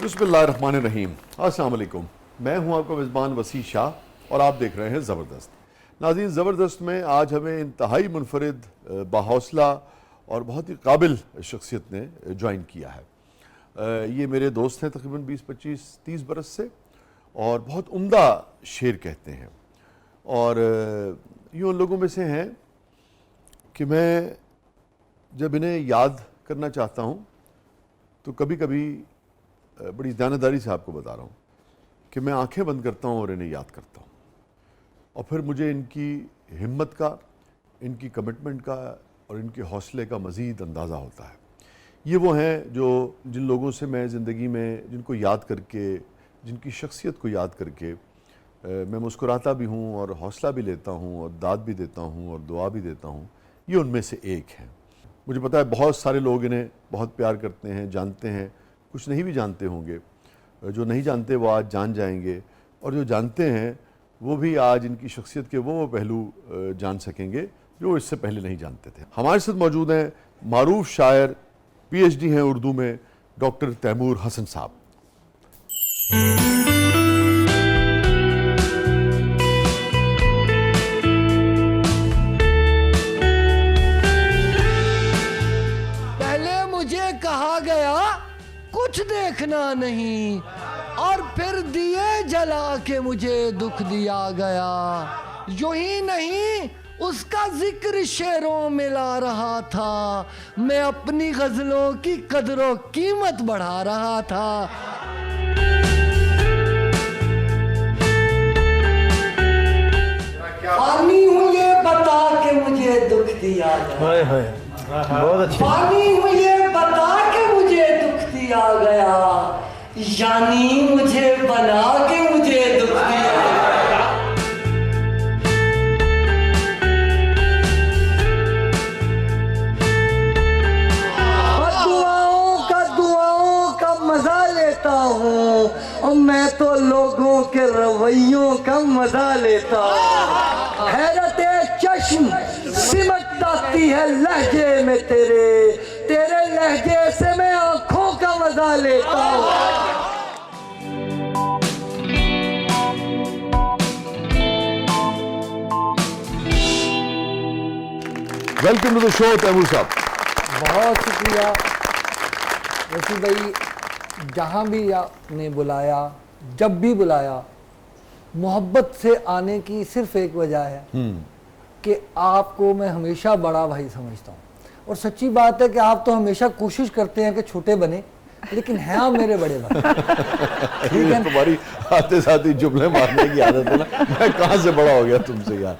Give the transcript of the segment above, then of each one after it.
बिस्मिल्लाहिर्रहमानिर्रहीम। अस्सलाम वालेकुम। मैं हूं आपका मेज़बान वसी शाह और आप देख रहे हैं ज़बरदस्त। नाज़रीन, ज़बरदस्त में आज हमें इंतहाई मुनफरिद, बाहौसला और बहुत ही काबिल शख्सियत ने ज्वाइन किया है। ये मेरे दोस्त हैं तकरीबन 20-25-30 बरस से और बहुत उम्दा शेर कहते हैं और यूँ उन लोगों में से हैं कि मैं जब इन्हें याद करना चाहता हूँ तो कभी कभी बड़ी दानेदारी से आपको बता रहा हूँ कि मैं आंखें बंद करता हूँ और इन्हें याद करता हूँ और फिर मुझे इनकी हिम्मत का, इनकी कमिटमेंट का और इनके हौसले का मज़ीद अंदाज़ा होता है। ये वो हैं जो जिन लोगों से मैं ज़िंदगी में जिनको याद करके, जिनकी शख्सियत को याद करके मैं मुस्कुराता भी हूँ और हौसला भी लेता हूँ और दाद भी देता हूँ और दुआ भी देता हूँ। ये उनमें से एक हैं। मुझे पता है बहुत सारे लोग इन्हें बहुत प्यार करते हैं, जानते हैं, कुछ नहीं भी जानते होंगे। जो नहीं जानते वो आज जान जाएंगे और जो जानते हैं वो भी आज इनकी शख्सियत के वो पहलू जान सकेंगे जो इससे पहले नहीं जानते थे। हमारे साथ मौजूद हैं मारूफ शायर, PhD हैं उर्दू में, डॉक्टर तैमूर हसन साहब। कहा गया कुछ देखना नहीं और फिर दिए जला के मुझे दुख दिया गया। यूं ही नहीं उसका जिक्र शेरों में ला रहा था, मैं अपनी गजलों की कदरों कीमत बढ़ा रहा था। पानी हूँ ये बता के मुझे दुख दिया गया, बहुत अच्छी। पानी हूँ ये बता के मुझे दुख दिया गया, यानी मुझे बना के मुझे दुख दिया गया। दुआओं का मजा लेता हूँ और मैं तो लोगों के रवैयों का मजा लेता हूँ। हैरत चश्म सिमट आती है लहजे में तेरे, तेरे लहजे से मैं आंखों का मजा लेता हूँ। Welcome to the show Taimur साहब। बहुत शुक्रिया वसी भाई, जहाँ भी आपने बुलाया, जब भी बुलाया, मोहब्बत से आने की सिर्फ एक वजह है कि आपको मैं हमेशा बड़ा भाई समझता हूँ और सच्ची बात है कि आप तो हमेशा कोशिश करते हैं कि छोटे बने, लेकिन हैं आप मेरे बड़े भाई। ठीक है, तुम्हारी आते साथ ही जुमले मारने की आदत है ना, मैं कहाँ से बड़ा हो गया तुमसे यार।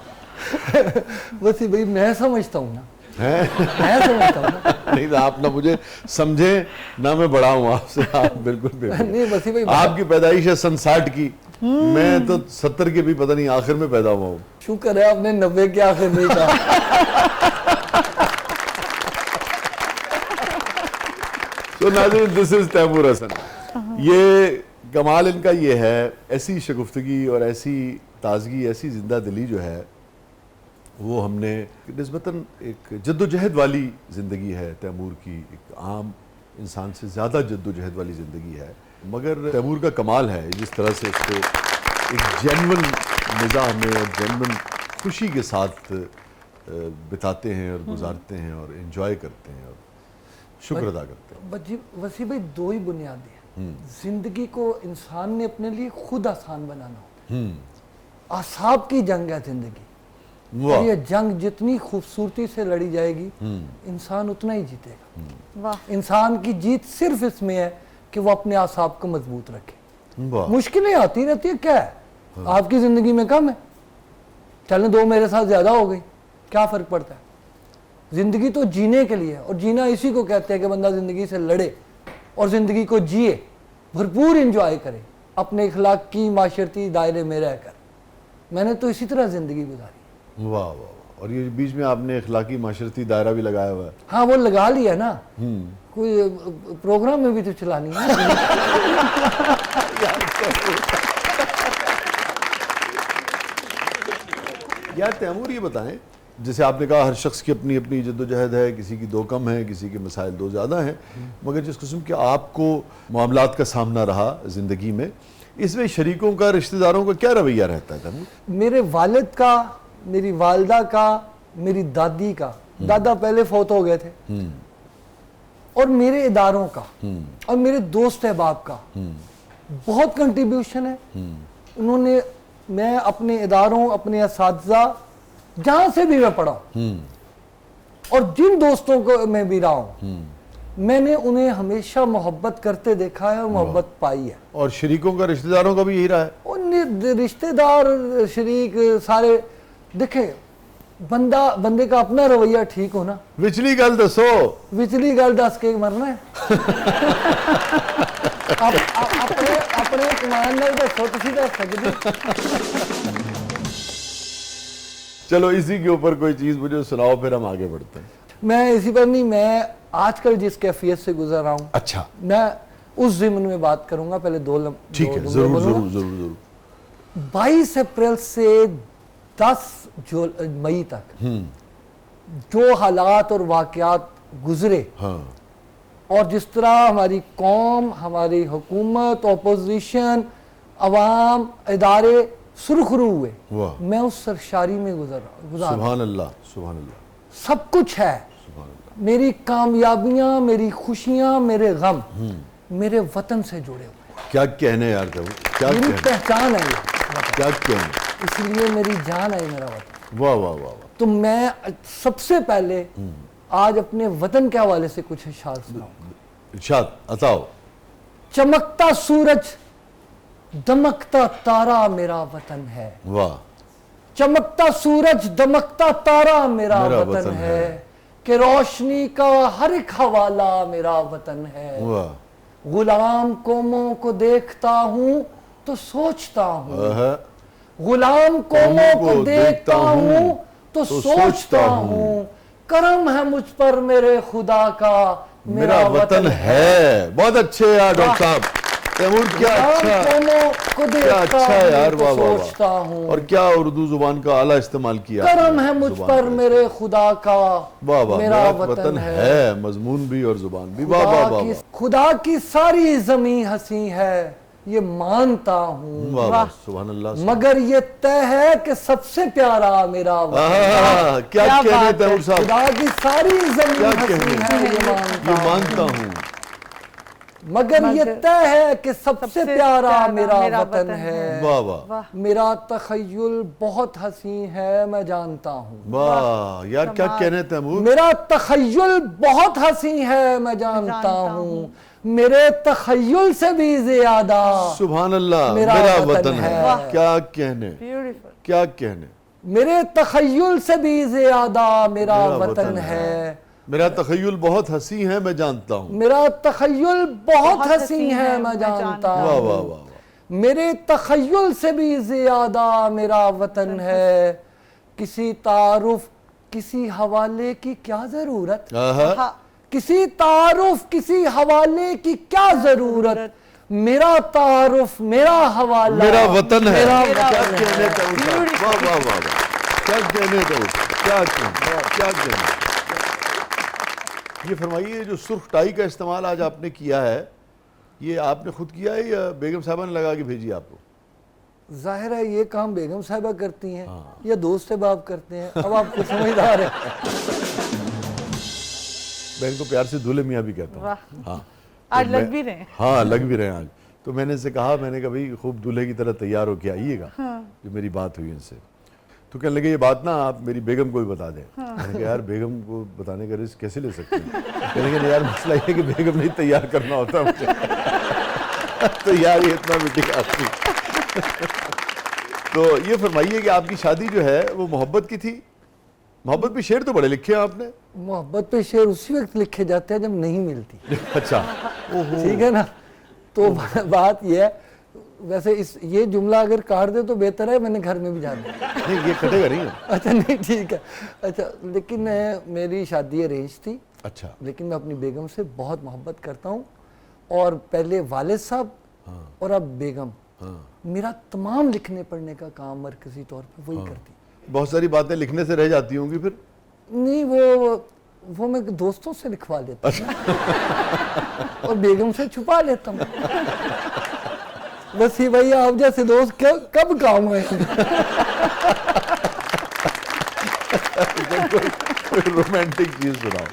वसी भाई मैं समझता हूँ ना, मैं समझता हूँ ना। नहीं तो आप ना मुझे समझे ना, मैं बड़ा हूँ आपसे। आप बिल्कुल नहीं वसी भाई, आपकी पैदाइश है सन 60 की, मैं तो 70 के भी पता नहीं आखिर में पैदा हुआ हूँ। शुक्र है आपने 90 के आखिर नहीं कहा। तो नाज़रीन, दिस इज तैमूर हसन। ये कमाल इनका ये है, ऐसी शगुफ्तगी और ऐसी ताजगी, ऐसी जिंदा दिली जो है वो हमने निस्बतन एक जद्दोजहद वाली ज़िंदगी है तैमूर की, एक आम इंसान से ज़्यादा जद्दोजहद वाली ज़िंदगी है। मगर तैमूर का कमाल है जिस तरह से इसको एक जेन्युइन मिजाज में और जेन्युइन खुशी के साथ बिताते हैं और गुजारते हैं और एंजॉय करते हैं और शुक्र अदा करते हैं। वसी भाई, दो ही बुनियादी हैं जिंदगी को इंसान ने अपने लिए खुद आसान बनाना होता है। आसाब की जंग है जिंदगी, और ये जंग जितनी खूबसूरती से लड़ी जाएगी इंसान उतना ही जीतेगा। इंसान की जीत सिर्फ इसमें है कि वो अपने आसाब को मजबूत रखे। मुश्किलें आती रहती है, क्या है आपकी जिंदगी में कम है, चलें 2 मेरे साथ ज्यादा हो गई, क्या फर्क पड़ता है। जिंदगी तो जीने के लिए, और जीना इसी को कहते हैं कि बंदा जिंदगी से लड़े और जिंदगी को जिए, भरपूर इंजॉय करे, अपने इखलाकी माशरती दायरे में रहकर। मैंने तो इसी तरह जिंदगी गुजारी। वाह वाह। और ये बीच में आपने इखलाकी माशरती दायरा भी लगाया हुआ है। हाँ, वो लगा लिया ना, कोई प्रोग्राम में भी तो चलानी है। यार तैमूर, ये बताएं जैसे आपने कहा हर शख्स की अपनी अपनी जद्दोजहद है, किसी की 2 कम है, किसी के मसाइल 2 ज़्यादा हैं, मगर जिस किस्म के आपको मामलात का सामना रहा ज़िंदगी में, इसमें शरीकों का, रिश्तेदारों का क्या रवैया रहता है तैमूर? मेरे वालिद का, मेरी वालदा का, मेरी दादी का, दादा पहले फौत हो गए थे, और मेरे इदारों का और मेरे दोस्त अहबाब का बहुत कंट्रीब्यूशन है। उन्होंने, मैं अपने इदारों, अपने असातिज़ा जहां से भी मैं पढ़ा और जिन दोस्तों को मैं भी रहा हूं, मैंने उन्हें हमेशा मोहब्बत करते देखा है और मोहब्बत पाई है। और शरीकों का, रिश्तेदारों का भी यही रहा है? उन रिश्तेदार, शरीक सारे, देखे बंदे का अपना रवैया ठीक हो ना। विचली गल दसो, विचली गल दस के मरना है। अपने अपने ईमान नाल दसो, तुसीं दस सकदे। चलो इसी के ऊपर कोई चीज़ मुझे सुनाओ, फिर हम आगे बढ़ते हैं। मैं इसी पर नहीं, मैं आजकल जिस कैफियत से गुजर रहा हूँ, अच्छा, मैं उस ज़िम्न में बात करूंगा। पहले ठीक है, जरूर जरूर जरूर जरूर। 22 अप्रैल से 10 मई तक जो हालात और वाकयात गुजरे, हाँ, और जिस तरह हमारी कौम, हमारी हुकूमत, ओपोजिशन, अवाम, इदारे सुरखरू हुए, वाह, मैं उस सरशारी में गुजर सुभान अल्लाह, सुभान अल्लाह, सब कुछ है। सुभान अल्लाह। मेरी कामयाबियां, मेरी खुशियां, मेरे गम मेरे वतन से जुड़े हुए। क्या कहने यार तैमूर, क्या मेरी कहने, पहचान है ये, क्या कहने, इसलिए मेरी जान है मेरा वतन। वाह वाह वाह वाह। तो मैं सबसे पहले आज अपने वतन के हवाले से कुछ इशार सुनाऊंगा। इरशाद अताओ। चमकता सूरज, दमकता तारा मेरा वतन है। वाह, चमकता सूरज, दमकता तारा मेरा वतन है, कि रोशनी का हर एक हवाला मेरा वतन है। वाह, गुलाम कौमों को देखता हूँ तो सोचता हूँ, आहा, गुलाम कौमों को देखता हूँ तो सोचता हूँ, करम है मुझ पर मेरे खुदा का, मेरा वतन है। बहुत अच्छे यार डॉक्टर साहब, तैमूर क्या अच्छा, क्या अच्छा यार, वाह वाह सोचता वाह। हूँ, और क्या उर्दू जुबान का आला इस्तेमाल किया, करम है मुझ पर मेरे खुदा का, वाह वाह, मेरा वतन है। मजमून भी और जुबान भी, वाह वाह वाह, खुदा की सारी जमीन हंसी है, ये मानता हूँ, वाह वाह, सुभान अल्लाह। मगर ये तय है कि सबसे प्यारा मेरा वतन। क्या कहने तैमूर साहब, खुदा की सारी जमीन क्या हंसी कहने, है, ये मानता हूँ, मगर ये तय है कि सबसे प्यारा मेरा वतन है। वाह वाह मेरा तखय्युल बहुत हसी है, मैं जानता हूँ। वाह यार, क्या कहने तैमूर, मेरा तखय्युल बहुत हसी है, मैं जानता हूँ, मेरे तखय्युल से भी ज्यादा सुभान अल्लाह, मेरा मेरा वतन वतन है। है। क्या कहने, क्या कहने, मेरे तखय्युल से भी ज्यादा मेरा वतन है। मेरा तखय्युल बहुत हंसी है, मैं जानता हूँ। मेरा तखय्युल बहुत हसी है, मैं जानता वाह वाह वाह हूँ, वाह, मेरे तखय्युल से भी ज्यादा मेरा वतन है। किसी तारुफ, किसी हवाले की क्या जरूरत, आहा, किसी तारुफ, किसी हवाले की क्या जरूरत, मेरा तारुफ, मेरा हवाला, मेरा वतन है। मेरा क्या वतन कहने है। तैमूर साहब, वाह वाह वाह वाह, क्या कहने तैमूर, क्या कहने, क्या कहने। ये फरमाइए, जो सुर्ख टाई का इस्तेमाल आज आपने किया है, ये आपने खुद किया है या बेगम साहबा ने लगा के भेजी आपको? जाहिर है ये काम बेगम साहिबा करती हैं या दोस्त अहबाब करते हैं, अब आपको समझदार है। मैं इनको प्यार से दूल्हे मियाँ भी कहता हूँ। हाँ, आज लग भी रहे हैं। हाँ, लग भी रहे हैं आज। तो मैंने इनसे कहा, मैंने कहा भाई खूब दूल्हे की तरह तैयार होके आइएगा। जो मेरी बात हुई इनसे, तो कहने लगे ये बात ना आप मेरी बेगम को भी बता दें। मैंने कहा यार बेगम को बताने का रिस्क कैसे ले सकते हैं? कहने लगे यार मसला ये है कि बेगम नहीं तैयार करना होता मुझे। तो यार ये इतना मिट्टी आपकी। तो ये फरमाइए कि आपकी शादी जो है वो मोहब्बत की थी। मोहब्बत पे शेर तो बड़े लिखे हैं आपने। मोहब्बत पे शेर उसी वक्त लिखे जाते हैं जब नहीं मिलती। अच्छा, ठीक है ना। तो बात यह है, वैसे ये जुमला अगर काट दे तो बेहतर है, मैंने घर में भी जाना। नहीं ये कटेगा नहीं है। अच्छा नहीं ठीक है। अच्छा, लेकिन मेरी शादी अरेंज थी। अच्छा, लेकिन मैं अपनी बेगम से बहुत मोहब्बत करता हूँ, और पहले वालिद साहब और अब बेगम, मेरा तमाम लिखने पढ़ने का काम मरकजी तौर पर वही करती। बहुत सारी बातें लिखने से रह जाती होंगी फिर? नहीं, वो मैं दोस्तों से लिखवा लेता हूँ और बेगम से छुपा लेता हूँ। बस ये भैया आप जैसे दोस्त कब काम है। रोमांटिक चीज सुनाओ,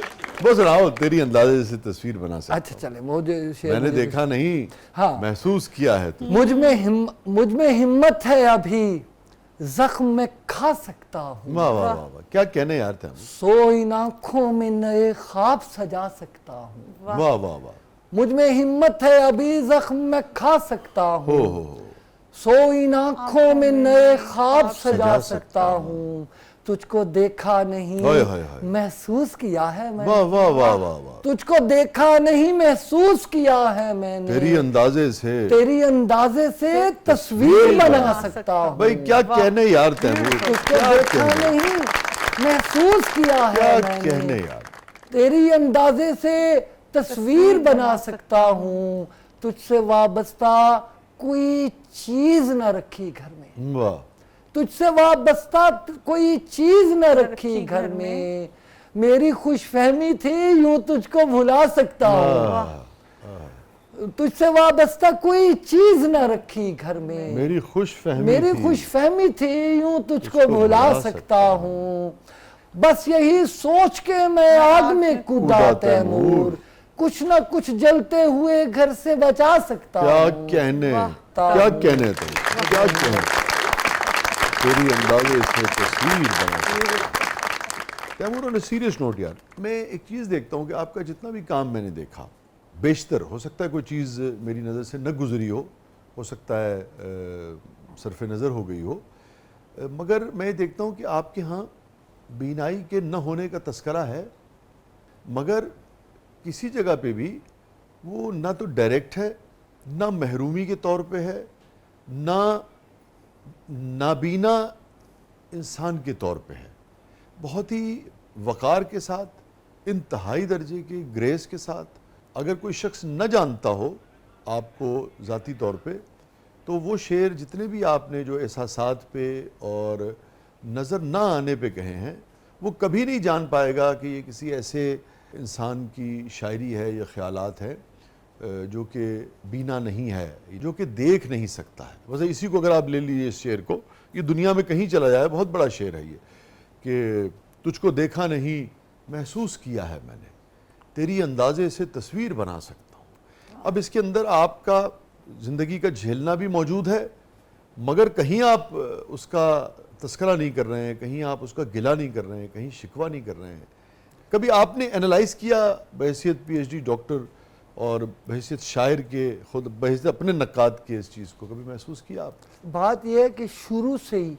वो सुनाओ, तेरी अंदाजे से तस्वीर बना सकता अच्छा चले, मुझे मैंने देखा नहीं, हाँ, महसूस किया है तू। मुझ में हिम्मत है अभी, जख्म में खा सकता हूँ। वाह वाह वाह वाह, क्या कहने यार थे हम। सो इन आंखों में नए ख्वाब सजा सकता हूँ। वाह वाह वाह, मुझ में हिम्मत है अभी, जख्म में खा सकता हो हूँ। हो। सो इन आंखों में नए ख्वाब सजा सकता हूँ। तुझको देखा नहीं, हाय हाय हाय। महसूस किया है मैंने। वाह वाह वाह वाह वाह, तुझको देखा नहीं, महसूस किया है मैंने। तेरी अंदाजे से तस्वीर बना सकता हूँ। भाई क्या कहने यार तैमूर, तुझको देखा नहीं, महसूस किया है क्या मैंने। कहने यार। तेरी अंदाजे से तस्वीर बना सकता हूँ। तुझसे वाबस्ता कोई चीज न रखी घर में। वाह, तुझसे वाबस्ता कोई चीज न रखी घर में। मेरी खुशफहमी थी, यूं तुझको भुला सकता हूँ। तुझसे वाबस्ता कोई चीज न रखी घर में। मेरी खुशफहमी थी, यूं तुझको भुला सकता हूँ। बस यही सोच के मैं आग में कूदा तैमूर, कुछ न कुछ जलते हुए घर से बचा सकता क्या हूँ। कहने, क्या कहने तुम, क्या कहने। तेरी अंदाजे से तस्वीर बना। Taimur, on a serious note यार, मैं एक चीज़ देखता हूँ कि आपका जितना भी काम मैंने देखा, बेशतर हो सकता है कोई चीज़ मेरी नज़र से न गुजरी हो सकता है सरफ नज़र हो गई हो, मगर मैं देखता हूँ कि आपके यहाँ बीनाई के न होने का तस्करा है, मगर किसी जगह पे भी वो ना तो डायरेक्ट है, ना महरूमी के तौर पे है, ना नाबीना इंसान के तौर पे है। बहुत ही वक़ार के साथ, इंतहाई दर्जे के ग्रेस के साथ, अगर कोई शख्स न जानता हो आपको ज़ाती तौर पे, तो वो शेर जितने भी आपने जो एहसासात पे और नज़र ना आने पे कहे हैं, वो कभी नहीं जान पाएगा कि ये किसी ऐसे इंसान की शायरी है या ख़यालात है जो कि बीना नहीं है, जो कि देख नहीं सकता है। वैसे इसी को अगर आप ले लीजिए, इस शेर को, ये दुनिया में कहीं चला जाए, बहुत बड़ा शेर है ये, कि तुझको देखा नहीं, महसूस किया है मैंने, तेरी अंदाजे से तस्वीर बना सकता हूँ। अब इसके अंदर आपका ज़िंदगी का झेलना भी मौजूद है, मगर कहीं आप उसका तस्करा नहीं कर रहे हैं, कहीं आप उसका गिला नहीं कर रहे हैं, कहीं शिकवा नहीं कर रहे हैं। कभी आपने एनालाइज किया बहैसियत PhD डॉक्टर और बहैसियत शायर के, खुद बहैसियत अपने नक्काद के, इस चीज़ को कभी महसूस किया आप? बात यह है कि शुरू से ही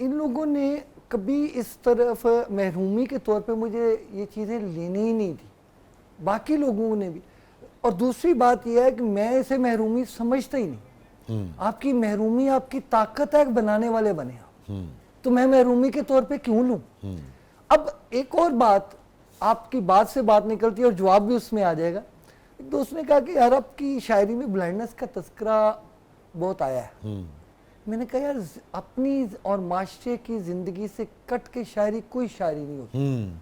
इन लोगों ने कभी इस तरफ महरूमी के तौर पे मुझे ये चीज़ें लेने ही नहीं दी, बाकी लोगों ने भी। और दूसरी बात यह है कि मैं इसे महरूमी समझता ही नहीं। आपकी महरूमी आपकी ताकत है, बनाने वाले बने आप, तो मैं महरूमी के तौर पे क्यों लूँ। अब एक और बात, आपकी बात से बात निकलती है और जवाब भी उसमें आ जाएगा। एक दोस्त ने कहा कि यार आपकी शायरी में ब्लाइंडनेस का तस्करा बहुत आया है। मैंने कहा यार अपनी और माशरे की ज़िंदगी से कट के शायरी कोई शायरी नहीं होती।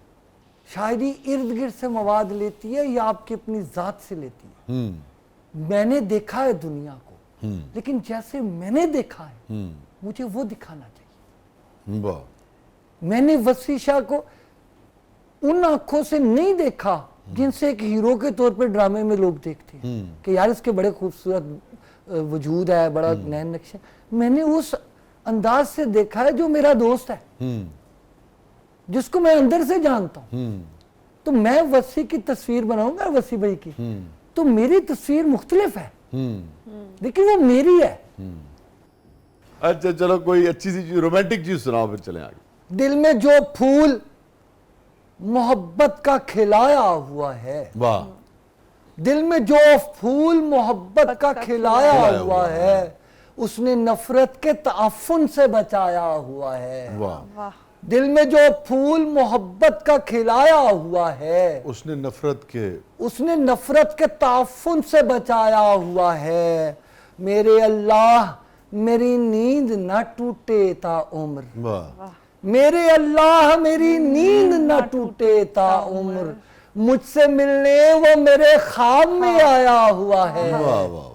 शायरी इर्द गिर्द से मवाद लेती है या आपकी अपनी ज़ात से लेती है। मैंने देखा है दुनिया को, लेकिन जैसे मैंने देखा है मुझे वो दिखाना चाहिए। वाह, मैंने वसी शाह को उन आंखों से नहीं देखा जिनसे एक हीरो के तौर पे ड्रामे में लोग देखते हैं कि यार इसके बड़े खूबसूरत वजूद है, बड़ा नैन नक्शे। मैंने उस अंदाज से देखा है जो मेरा दोस्त है, जिसको मैं अंदर से जानता हूं। तो मैं वसी की तस्वीर बनाऊंगा, वसी भाई की, तो मेरी तस्वीर मुख्तलिफ है, लेकिन वो मेरी है। अच्छा चलो, कोई अच्छी सी चीज, रोमांटिक चीज सुनाओ, फिर चलें आगे। दिल में जो फूल मोहब्बत का खिलाया हुआ है, वाह, दिल में जो फूल मोहब्बत का खिलाया हुआ है, उसने नफरत के ताफुन से बचाया हुआ है। वाह, दिल में जो फूल मोहब्बत का खिलाया हुआ है, उसने नफरत के ताफुन से बचाया हुआ है। मेरे अल्लाह मेरी नींद न टूटे ता उम्र, वाह मेरे अल्लाह मेरी नींद न टूटे ता उम्र, मुझसे मिलने वो मेरे ख्वाब में आया हुआ है। वाह वाह वाह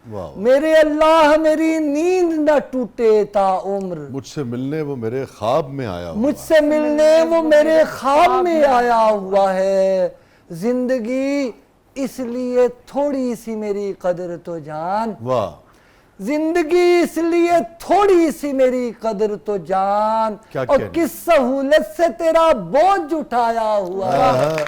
वाह। मेरे अल्लाह मेरी नींद न टूटे ता उम्र, मुझसे मिलने वो मेरे ख्वाब में आया हुआ। मुझसे मिलने वो मेरे ख्वाब में आया हुआ है। जिंदगी इसलिए थोड़ी सी मेरी कदर तो जान, वाह जिंदगी इसलिए थोड़ी सी मेरी कदर तो जान, क्या और कहने? किस सहूलत से तेरा बोझ उठाया हुआ है।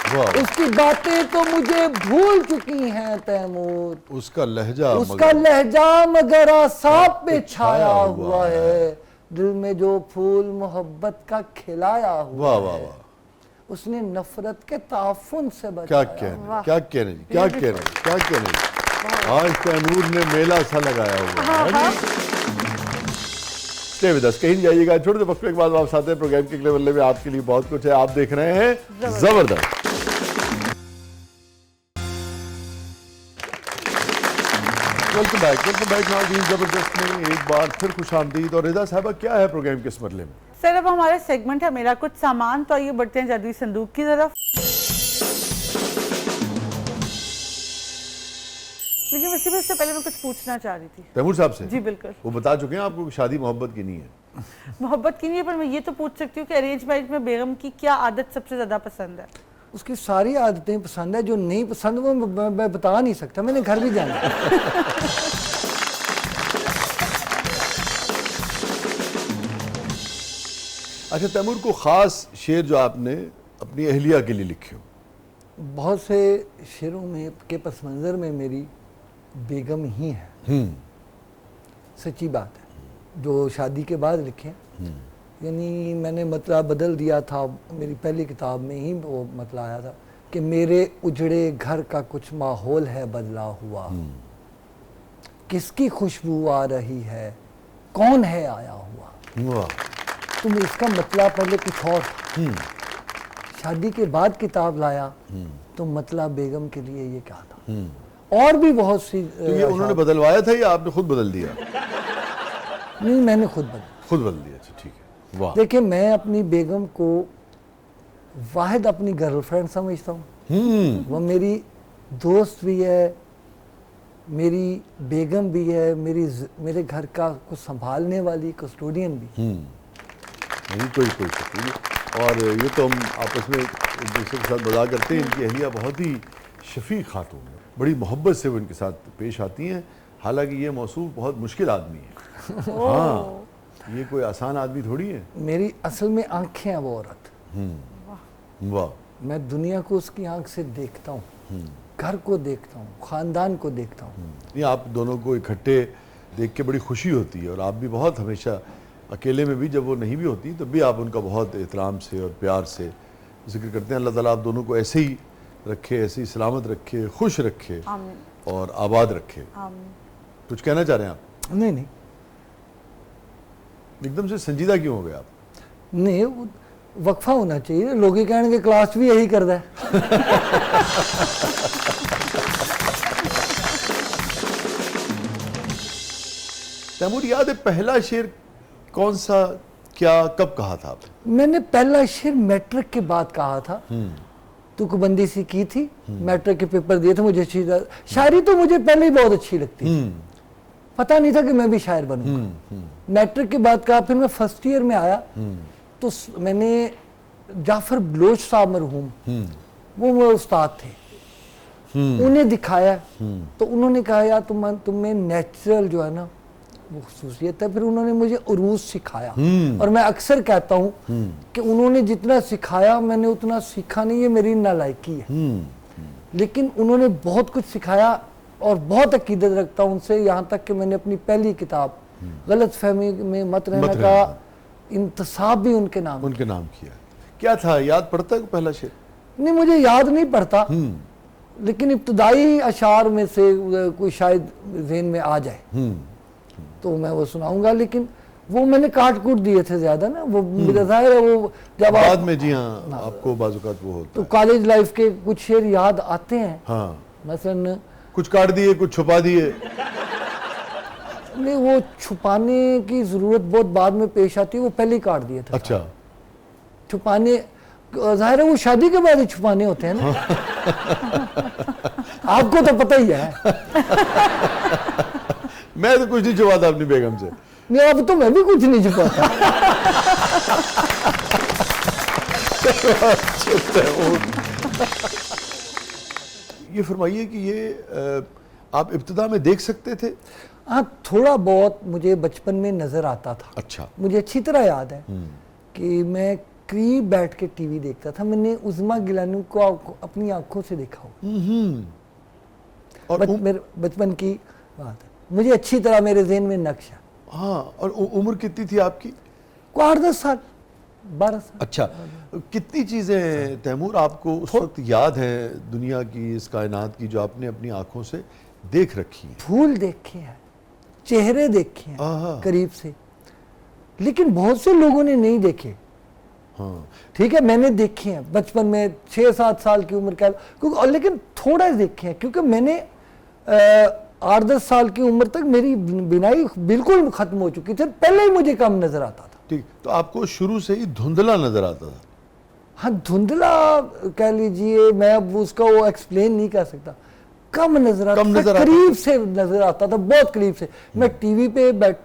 वाह। उसकी बातें तो मुझे भूल चुकी हैं तैमूर, उसका लहजा उसका मगर लहजा मगर आसाब पे छाया छाया हुआ हुआ है। दिल में जो फूल मोहब्बत का खिलाया हुआ वाह वाह है, वाह। उसने नफरत के ताफुन से क्या बचाया। कहने, क्या कहने जी, क्या कहने, क्या कहने जी। आज तैमूर ने मेला सा लगाया हुआ है। स्टे विद अस, कहीं नहीं जाइएगा। छोटे से वक्त के बाद वापस आते हैं। प्रोग्राम के अगले बल्ले में आपके लिए बहुत कुछ है। आप देख रहे हैं जबरदस्त। वेलकम बैक नाज़रीन। जबरदस्त में एक बार फिर खुशामदीद। और रिदा साहबा, क्या है प्रोग्राम के इस मरले में? सर अब हमारा सेगमेंट है मेरा कुछ सामान, तो आइए बढ़ते हैं जादुई संदूक की तरफ। लेकिन वैसे भी उससे पहले मैं कुछ पूछना चाह रही थी। तैमूर साहब से? जी बिल्कुल। वो बता चुके हैं आपको कि शादी मोहब्बत की नहीं है। मोहब्बत की नहीं है, पर मैं ये तो पूछ सकती हूँ कि अरेंज मैरिज में बेगम की क्या आदत सबसे ज्यादा पसंद है? उसकी सारी आदतें पसंद है, जो नहीं पसंद वो मैं बता नहीं सकता, मैंने घर भी जाना है। अच्छा तैमूर, को खास शेर जो आपने अपनी अहलिया के लिए लिखे हो? बहुत से शेरों में के पस मंज़र में मेरी बेगम ही है। सच्ची बात है, जो शादी के बाद लिखे। यानी मैंने मतलब बदल दिया था, मेरी पहली किताब में ही वो मतलब आया था कि मेरे उजड़े घर का कुछ माहौल है बदला हुआ, किसकी खुशबू आ रही है, कौन है आया हुआ। वाह। तुम इसका मतलब पहले कुछ और था। शादी के बाद किताब लाया तो मतलब बेगम के लिए ये क्या था। और भी बहुत सी तो ये उन्होंने बदलवाया था या आपने खुद बदल दिया? नहीं, मैंने खुद बदला। खुद बदल दिया। अच्छा ठीक है। वाह। देखिए, मैं अपनी बेगम को वाहिद अपनी गर्लफ्रेंड समझता हूँ। वो मेरी दोस्त भी है, मेरी बेगम भी है, मेरे घर का कुछ संभालने वाली कस्टोडियन भी। नहीं कोई शक नहीं। और ये तो हम आपस में एक दूसरे के साथ मजाक करते हैं। इनकी अहलिया बहुत ही शफीक खातून है, बड़ी मोहब्बत से वो इनके साथ पेश आती हैं। हालांकि ये मौसूफ बहुत मुश्किल आदमी है। हाँ, ये कोई आसान आदमी थोड़ी है। मेरी असल में आंखें हैं वो औरत। वाह। मैं दुनिया को उसकी आंख से देखता हूँ, घर को देखता हूँ, ख़ानदान को देखता हूँ। ये आप दोनों को इकट्ठे देख के बड़ी खुशी होती है। और आप भी बहुत हमेशा अकेले में भी, जब वो नहीं भी होती तब भी आप उनका बहुत एहतराम से और प्यार से जिक्र करते हैं। अल्लाह ताला आप दोनों को ऐसे ही रखे, ऐसे ही सलामत रखे, खुश रखे और आबाद रखे। कुछ कहना चाह रहे हैं आप? नहीं नहीं एकदम से संजीदा क्यों हो गए आप? नहीं, वक्फा होना चाहिए। लोग ही कहने के क्लास भी यही करता है। तैमूर, याद है पहला शेर कौन सा, क्या, कब कहा था आपने? मैंने पहला शेर मैट्रिक के बाद कहा था। तुकबंदी सी की थी, मैट्रिक के पेपर दिए थे। मुझे अच्छी शायरी तो मुझे पहले ही बहुत अच्छी लगती है, पता नहीं था कि मैं भी शायर बनूंगा। मैट्रिक के बाद कहा, फिर मैं फर्स्ट ईयर में आया तो मैंने जाफर बलोच साहब मरहूम, वो मेरे उस्ताद थे, उन्हें दिखाया तो उन्होंने कहा यार तुम्हें नेचुरल जो है ना वो खसूसियत है। फिर उन्होंने मुझे उरूज सिखाया। और मैं अक्सर कहता हूँ कि उन्होंने जितना सिखाया मैंने उतना सीखा नहीं, ये मेरी नालायकी है। लेकिन उन्होंने बहुत कुछ सिखाया और बहुत अकीदत रखता हूँ उनसे, यहाँ तक कि मैंने अपनी पहली किताब गलत फहमी में मत रहना का इंतसाब भी उनके नाम किया। क्या था, याद पड़ता है पहला शेर? नहीं, मुझे याद नहीं पड़ता, लेकिन इब्तदाई अशार में से कोई शायद ज़हन में आ जाए तो मैं वो सुनाऊंगा। लेकिन वो मैंने काट कूट दिए थे ज्यादा ना, वो जाहिर है वो जब बाद में। जी हाँ, आपको बाजुकात वो होता तो है। कॉलेज लाइफ के कुछ शेर याद आते हैं। हाँ, मसलन कुछ काट दिए, कुछ छुपा दिए। नहीं, वो छुपाने की जरूरत बहुत बाद में पेश आती है, वो पहले ही काट दिया था। अच्छा, छुपाने जाहिर है वो शादी के बाद ही छुपाने होते हैं ना। आपको तो पता ही है। मैं तो कुछ नहीं छुपाता अपनी बेगम से। नहीं, अब तो मैं भी कुछ नहीं छुपाता। ये फरमाइए कि ये आप इब्तिदा में देख सकते थे? हाँ, थोड़ा बहुत मुझे बचपन में नजर आता था। अच्छा। मुझे अच्छी तरह याद है कि मैं करीब बैठ के टीवी देखता था। मैंने उज़मा गिलानी को अपनी आंखों से देखा हो। और मेरे बचपन की बात है, मुझे अच्छी तरह मेरे ज़हन में नक्श है। हाँ, और उम्र कितनी थी आपकी? 8-10 साल, 12 साल। अच्छा, कितनी चीज़ें तैमूर आपको उस वक्त याद हैं दुनिया की, इस कायनात की, जो आपने अपनी आंखों से देख रखी हैं? फूल देखे हैं, चेहरे देखे आहा। हैं करीब से, लेकिन बहुत से लोगों ने नहीं देखे। हाँ, ठीक है, मैंने देखे हैं बचपन में 6-7 साल की उम्र का, क्योंकि और लेकिन थोड़ा देखे हैं, क्योंकि मैंने 8-10 साल की उम्र तक मेरी बिनाई बिल्कुल खत्म हो चुकी थी, पहले ही मुझे कम नजर आता था। ठीक। तो आपको शुरू से ही धुंधला नजर आता था? हाँ, धुंधला कह लीजिए, मैं अब उसका वो एक्सप्लेन नहीं कर सकता। कम नजर आता था, करीब से नजर आता था, बहुत करीब से। मैं टीवी पे बैठ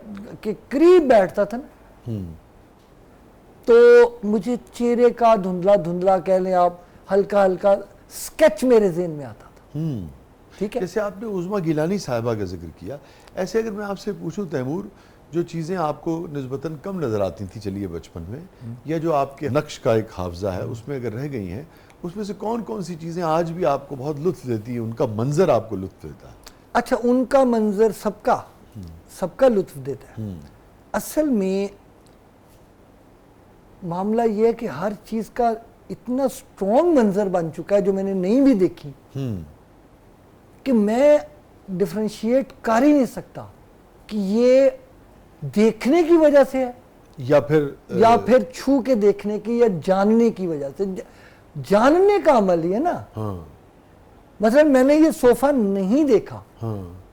के करीब बैठता था ना, तो मुझे चेहरे का धुंधला धुंधला कह लें आप, हल्का हल्का स्केच मेरे ज़हन में आता था। ठीक है, जैसे आपने उज़मा गिलानी साहिबा का जिक्र किया, ऐसे अगर मैं आपसे पूछूं तैमूर, जो चीज़ें आपको निस्बतन कम नज़र आती थी चलिए बचपन में, या जो आपके नक्श का एक हाफजा है उसमें अगर रह गई हैं, उसमें से कौन कौन सी चीज़ें आज भी आपको बहुत लुत्फ देती हैं, उनका मंजर आपको लुत्फ देता है? अच्छा, उनका मंजर सबका लुत्फ देता है। असल में मामला यह है कि हर चीज़ का इतना स्ट्रॉन्ग मंजर बन चुका है जो मैंने नहीं भी देखी, कि मैं डिफरेंशिएट कर ही नहीं सकता कि ये देखने की वजह से है या फिर छू के देखने की या जानने की वजह से। जानने का अमल ही है ना। हाँ, मतलब मैंने ये सोफा नहीं देखा, हाँ,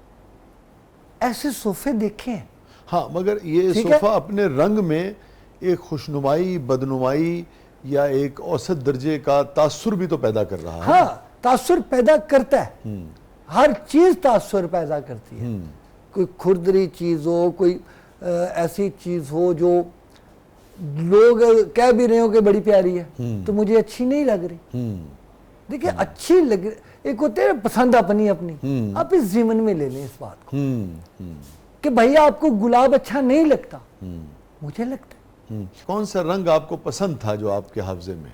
ऐसे सोफे देखे हैं। हाँ, मगर ये सोफा अपने रंग में एक खुशनुमाई, बदनुमाई या एक औसत दर्जे का तासुर भी तो पैदा कर रहा है। हाँ, तासुर पैदा करता है। हर चीज तासुर पैदा करती है। कोई खुरदरी चीज हो, कोई ऐसी चीज हो जो लोग कह भी रहे हो कि बड़ी प्यारी है, तो मुझे अच्छी नहीं लग रही। देखिए, अच्छी लग, एक होते है पसंद अपनी अपनी। आप इस जीवन में ले लें इस बात को कि भैया आपको गुलाब अच्छा नहीं लगता, मुझे लगता है। कौन सा रंग आपको पसंद था जो आपके हाफजे में?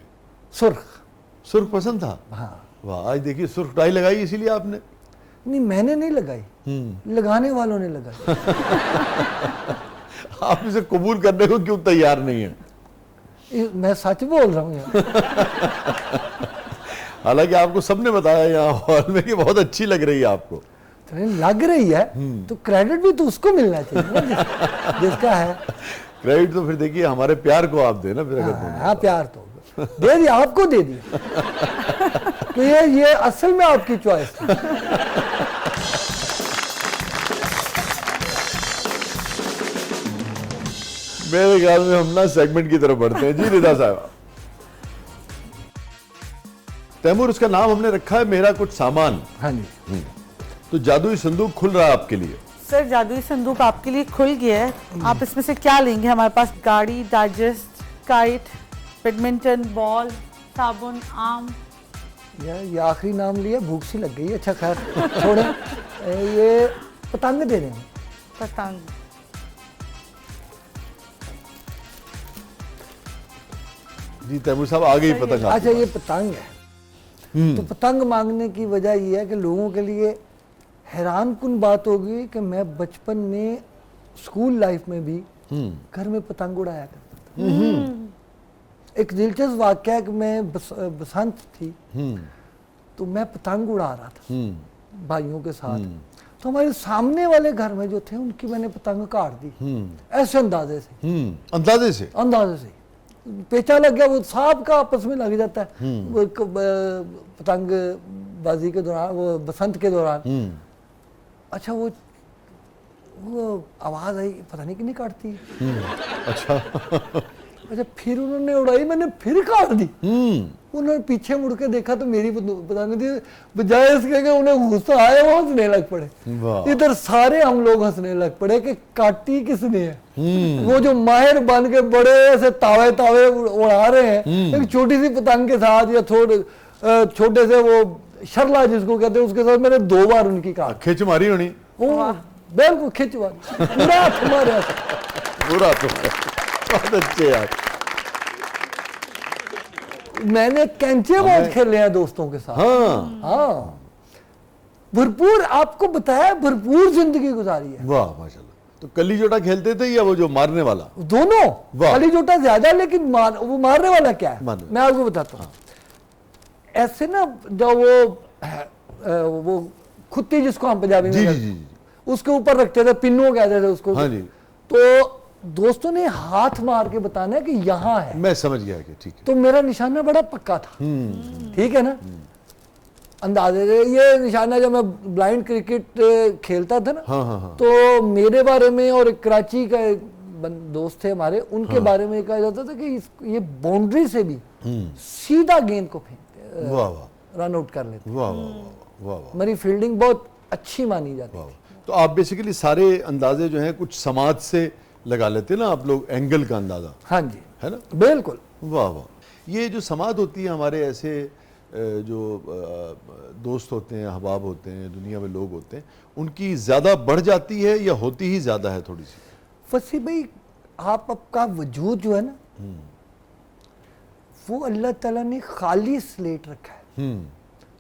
सुर्ख। सुर्ख पसंद था? हाँ। वाह, आज देखिए सुर्ख टाई लगाई इसीलिए आपने? नहीं, मैंने नहीं लगाई, लगाने वालों ने लगाई। आप इसे कबूल करने को क्यों तैयार नहीं है? मैं सच बोल रहा हूँ यार। हालांकि आपको सबने बताया यहाँ हॉल में कि बहुत अच्छी लग रही है आपको। तो लग रही है तो क्रेडिट भी तो उसको मिलना चाहिए ना, जिसका है। क्रेडिट तो फिर देखिए हमारे प्यार को आप देना फिर। अगर हाँ, प्यार तो दे दिया, आपको दे दिया। तो ये असल में आपकी चॉइस थी। मेरे ख्याल में हम ना सेगमेंट की तरफ बढ़ते हैं। जी रिदा साहब। तैमूर, उसका नाम हमने रखा है मेरा कुछ सामान। हाँ जी। तो जादुई संदूक खुल रहा है आपके लिए। सर, जादुई संदूक आपके लिए खुल गया है। आप इसमें से क्या लेंगे? हमारे पास गाड़ी, डाइजेस्ट, काइट, बैडमिंटन बॉल, साबुन, आम। ये आखिरी नाम लिया, भूख सी लग गई। अच्छा खैर छोड़े, ये पतंग दे दें। पतंग। जी तैमूर साहब, आ गई पतंग। अच्छा, ये पतंग है। तो पतंग मांगने की वजह यह है कि लोगों के लिए हैरान कुन बात होगी कि मैं बचपन में स्कूल लाइफ में भी घर में पतंग उड़ाया करता था। एक दिलचस्प वाकया है कि मैं बसंत थी, तो मैं पतंग उड़ा रहा था भाइयों के साथ। तो हमारे सामने वाले घर में जो थे उनकी मैंने पतंग काट दी, ऐसे अंदाजे से। अंदाजे से पेचा लग गया। वो सांप का आपस में लग जाता है वो पतंग बाजी के दौरान, वो बसंत के दौरान। अच्छा, वो आवाज़ आई, पता नहीं कितनी काटती है। अच्छा। अच्छा, फिर उन्होंने उड़ाई, मैंने फिर काट दी। उन्होंने पीछे मुड़ के देखा तो मेरी पता नहीं थी, बजाय इसके कि उन्हें गुस्सा आया वो हंसने लग पड़े। वाह। इधर सारे हम लोग हंसने लग पड़े कि काटी किसने है। वो जो माहिर बन के बड़े ऐसे तावे तावे उड़ा रहे हैं एक छोटी सी पतंग के साथ, या थोड़े छोटे से वो शरला जिसको कहते हैं उसके साथ मैंने 2 बार उनकी काट। खिंच मारी होनी। बिल्कुल खिंचवा पूरा हाथ मारा। पूरा तो बहुत अच्छे यार। मैंने कैंचे बहुत खेले हैं दोस्तों के साथ। हाँ हाँ, भरपूर, आपको बताया, भरपूर जिंदगी गुजारी है। वाह माशाल्लाह। तो कली जोटा खेलते थे या वो जो मारने वाला? दोनों। वाह। खाली जोटा ज्यादा, लेकिन वो मारने वाला क्या है मारने। मैं आपको बताता हूँ। ऐसे ना जब वो खुत्ती जिसको हम पंजाबी में जी कहते जी हैं, जी। उसके ऊपर रखते थे, पिन्नो कहते थे उसको। हाँ जी। तो दोस्तों ने हाथ मार के बताना है कि यहाँ है। मैं समझ गया कि ठीक है। तो मेरा निशाना बड़ा पक्का था। ठीक है ना, अंदाजे से ये निशाना, जब मैं ब्लाइंड क्रिकेट खेलता था ना, हाँ हाँ हाँ। तो मेरे बारे में और एक कराची का एक दोस्त थे हमारे, उनके बारे में कहा जाता था कि ये बाउंड्री से भी सीधा गेंद को फेंकते, वाह वाह। रन आउट कर लेते। वाह वाह वाह वाह वाह। मेरी फील्डिंग बहुत अच्छी मानी जाती वाह। थी। तो आप बेसिकली सारे अंदाजे जो हैं कुछ समाज से लगा लेते हैं ना आप लोग, एंगल का अंदाजा, हाँ जी, है ना? बिल्कुल। वाह वाह। ये जो समाज होती है हमारे, ऐसे जो दोस्त होते हैं, अहबाब होते हैं, दुनिया में लोग होते हैं, उनकी ज़्यादा बढ़ जाती है या होती ही ज़्यादा है थोड़ी सी? वसी भाई, आपका वजूद जो है ना, वो अल्लाह ताला ने खाली स्लेट रखा है।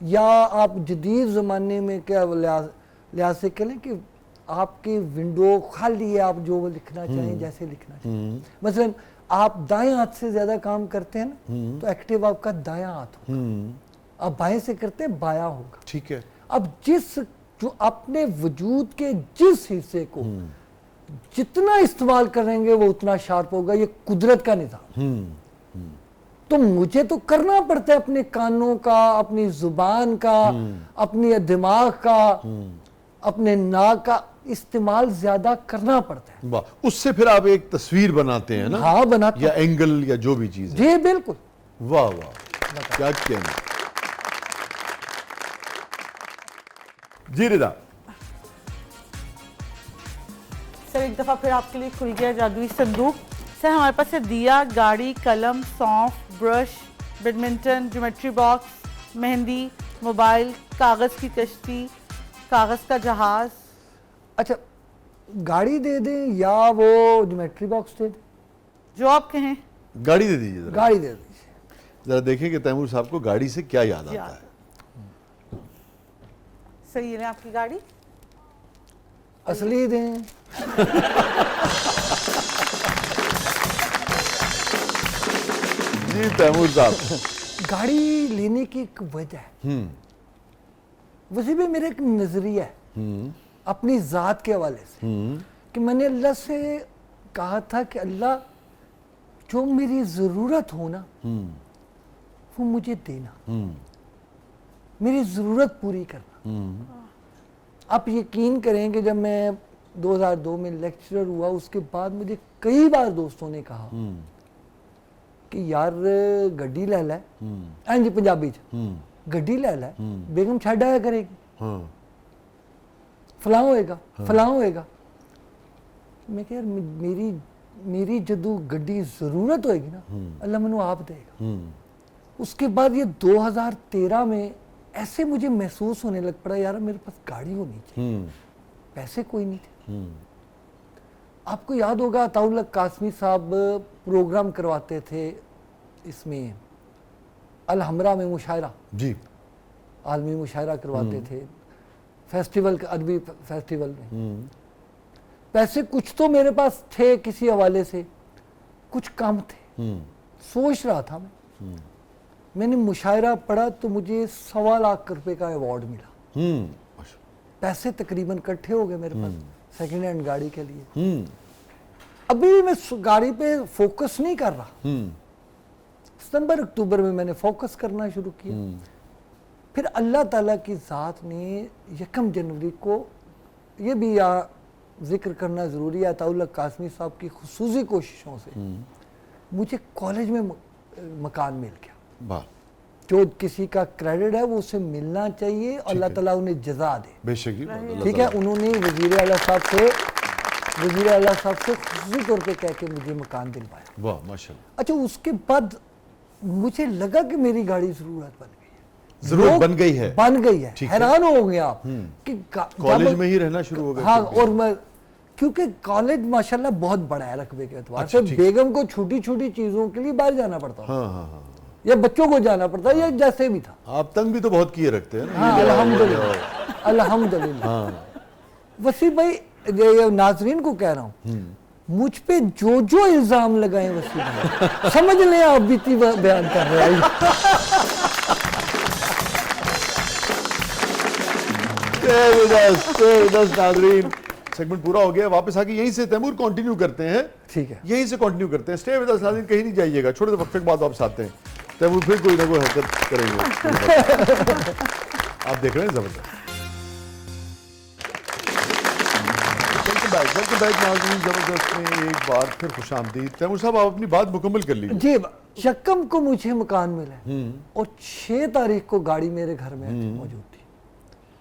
या आप जदीद ज़माने में क्या लिहाज से कहें कि आपकी विंडो खाली है, आप जो लिखना चाहें जैसे लिखना चाहें। मसलन आप दाएं हाथ से ज्यादा काम करते हैं ना, तो एक्टिव आपका दायां हाथ होगा। आप बाएं से करते हैं, बायां होगा। ठीक है। अब जो अपने वजूद के जिस हिस्से को जितना इस्तेमाल करेंगे वो उतना शार्प होगा। ये कुदरत का निज़ाम। तो मुझे तो करना पड़ता है अपने कानों का, अपनी जुबान का, अपनी दिमाग का, अपने नाक का इस्तेमाल ज्यादा करना पड़ता है। वाह। उससे फिर आप एक तस्वीर बनाते हैं ना? हाँ, बनाते या एंगल या जो भी चीज है। जी बिल्कुल। वाह वाह, क्या कहना। जी रिदा। सर एक दफ़ा फिर आपके लिए खुल गया जादुई संदूक। सर हमारे पास है दिया, गाड़ी, कलम, सौंफ, brush, badminton, geometry box, mehndi, mobile, कागज़ की कश्ती, कागज़ का जहाज़। अच्छा, गाड़ी दे दें या वो ज्योमेट्री बॉक्स दे दें? जो आप कहें। गाड़ी दे दीजिए जरा। गाड़ी दे दीजिए। जरा देखें कि तैमूर साहब को गाड़ी से क्या याद आता है। सर ये लें आपकी गाड़ी। असली दें। जी तैमूर साहब। गाड़ी लेने की एक वजह है, वैसे भी मेरा एक नजरिया है अपनी जात के हवाले से, कि मैंने अल्लाह से कहा था कि अल्लाह जो मेरी जरूरत हो ना वो मुझे देना, मेरी जरूरत पूरी करना। आप यकीन करें कि जब मैं 2002 में लेक्चरर हुआ, उसके बाद मुझे कई बार दोस्तों ने कहा कि यार गड्डी ले लै, जी पंजाबी च गड्डी ले लै, बेगम छड़ आया करेगी, फलां होएगा फलां होएगा। मैं कह यार मेरी जदों गड्डी जरूरत होएगी ना, अल्लाह मैनू आप देगा। उसके बाद ये 2013 में ऐसे मुझे महसूस होने लग पड़ा, यार मेरे पास गाड़ी होनी चाहिए, पैसे कोई नहीं थे। आपको याद होगा अताउल्लाह कासमी साहब प्रोग्राम करवाते थे इसमें अल हमरा में, मुशायरा, जी आलमी मुशायरा करवाते थे फेस्टिवल, अदबी फेस्टिवल में। पैसे कुछ तो मेरे पास थे किसी हवाले से, कुछ कम थे। सोच रहा था मैंने मुशायरा पढ़ा तो मुझे 1.25 लाख रुपए का अवार्ड मिला। पैसे तकरीबन इकट्ठे हो गए मेरे पास सेकंड हैंड गाड़ी के लिए। अभी भी मैं गाड़ी पे फोकस नहीं कर रहा। सितंबर अक्टूबर में मैंने फोकस करना शुरू किया। फिर अल्लाह ताला की ज़ात ने 1 जनवरी को, ये भी जिक्र करना ज़रूरी है अताउल्लाह कासमी साहब की खुसूसी कोशिशों से मुझे कॉलेज में मकान मिल गया। वाह, जो किसी का क्रेडिट है वो उसे मिलना चाहिए, अल्लाह ताला उन्हें जज़ा दे। बेशक ही अल्लाह ठीक है, ताला। उन्होंने वज़ीर आला साहब से खुसूसी तौर पे कह के मुझे मकान दिलवाया। वाह माशाल्लाह। अच्छा, उसके बाद मुझे लगा कि मेरी गाड़ी ज़रूरत बन गई है। जरूरत लोग बन गई है। बन गई है। ठीक है। हैरान हो गए आप कि कॉलेज में ही रहना शुरू हो गया। हाँ, और मैं क्योंकि कॉलेज माशाल्लाह बहुत बड़ा है रकबे के एतबार अच्छा, से, ठीक। बेगम को छोटी छोटी चीज़ों के लिए बाहर जाना पड़ता था, हाँ हाँ हाँ, या बच्चों को जाना पड़ता, या जैसे भी था। आप तंग भी तो बहुत किए रखते हैं ना। हाँ, ये ले आओ, वो ले अल्हम्दुलिल्लाह आओ। अल्हम्दुलिल्लाह। हाँ, वसीम भाई, ये नाजरीन को कह रहा हूँ, मुझ पे जो जो इल्जाम लगाए वसीम भाई, समझ लें आप बीती बयान कर रहे हैं। नाजरीन, सेगमेंट पूरा हो गया। वापस आके यहीं से तैमूर कंटिन्यू करते हैं। ठीक है। यहीं से कंटिन्यू करते हैं। स्टे विद अस नाज़रीन, कहीं नहीं जाइएगा। छोटे से वक्फे के बाद वापस आते हैं। तैमूर फिर कोई ना कोई हरकत करेंगे। आप देख रहे हैं जबरदस्त। वेलकम बैक नाज़रीन, जबरदस्त में एक बार फिर खुशामदीद। तैमूर साहब, आप अपनी बात मुकम्मल कर लीजिए। जी, यकम को मुझे मकान मिला और 6 तारीख को गाड़ी मेरे घर में मौजूद थी।